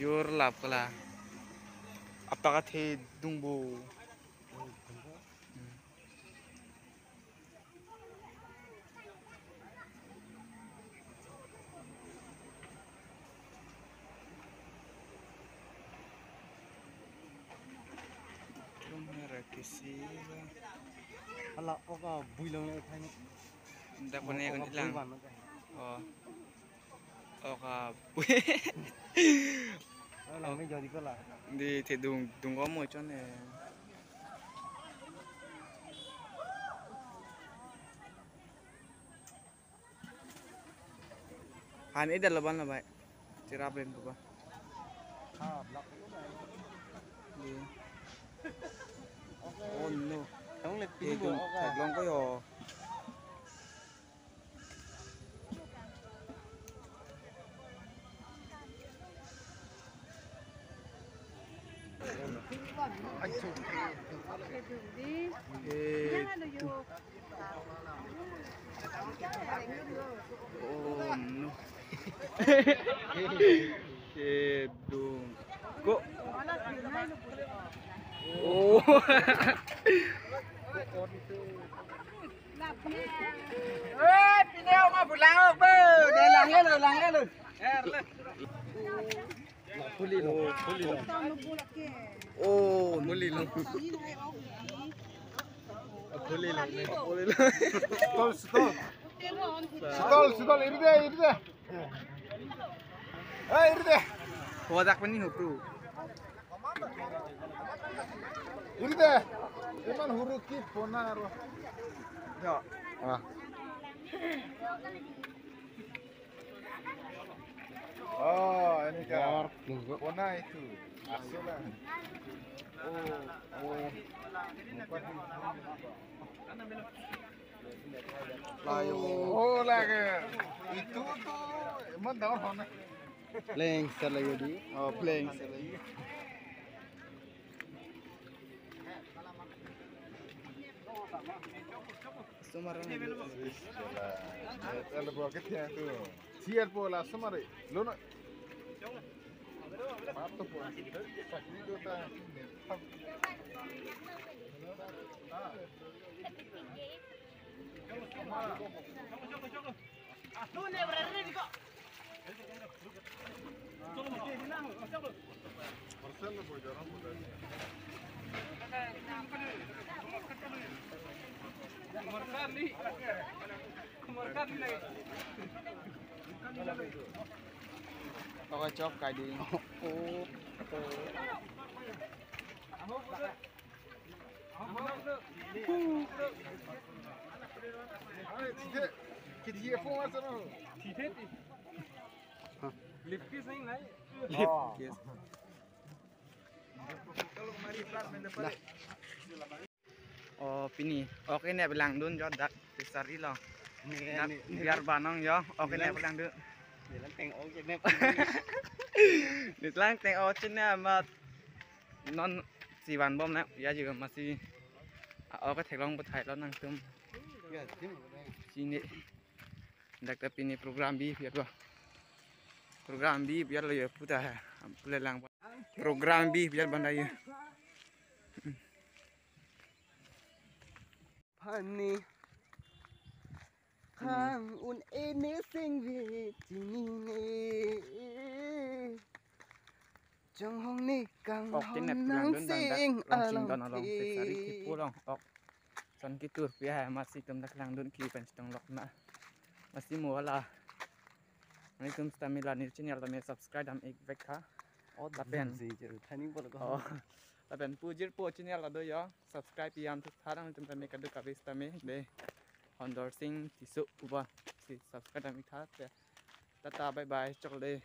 Yor lap kala. Apakah the dungbo? Kisi. Ala oka builong le thai. Ndak pone kan ilang. Oh. Oka. Ala me jadi pala. Di the dung có một chỗ này. Han ít đặt là bao là vậy? Chỉ rap lên của Ha, blak. đi. Oh no. Tong le Thì pi bo thật oka. lòng có yo. Achu. Oh no. Dung. Go. Oh. Ê, Pineo mà bụt lăng không bơ, để lăng hết rồi. Puli lo, puli lo. Oh, muli lang. Puli lo. Muli lang. Stol, iride. Eh, iride. Wadak pa ni ho, bro. Iride. Iman huruf ki ponar. Ya. Ah. Oh, ini kan. Nunggu. Pona itu. Asulah. Oh. Layo. Oh, lagi. Itu tuh emang daun mana? Leng sala yodi. Oh, playing. Sumarang. Kalau bawa kita tu. Siar pola sumari. Lono. Mantap pun. Sakit tu tak. Có chóp cái đi. Kita phone macam tu. Lip kiss. Oh, pini. Oke nih bilang dun jo dak besari lo. Dak biar banong yo. Oke nih bilang dun. Để teng o che ne. Dit lang teng o chen na ma non si van bom na ya juga masih o cái thạch long bật thạch lo nang tum Ya, tim. sini dak tapi ini program bi biar lo program bi biar lo ya putar boleh lang program bi biar bandai ya Pani. Khang un ene sing vi chini ne. Trong hong ni kang ok trên nẹp lang dun bang dak long sing don along sari tipu long ok son kitur pia masih tum dak lang dun ki pen stong lok na masih mau lah ini tum stamila ni channel tami subscribe dam ek vek ha O Tapen. gì chứ thanh bol ko. oh tapi pujir po channel ada ya subscribe piam tu sekarang tum tami kadu kabis tami de endorsing tisu ubah si subscribe dam ikhat tata bye bye chokle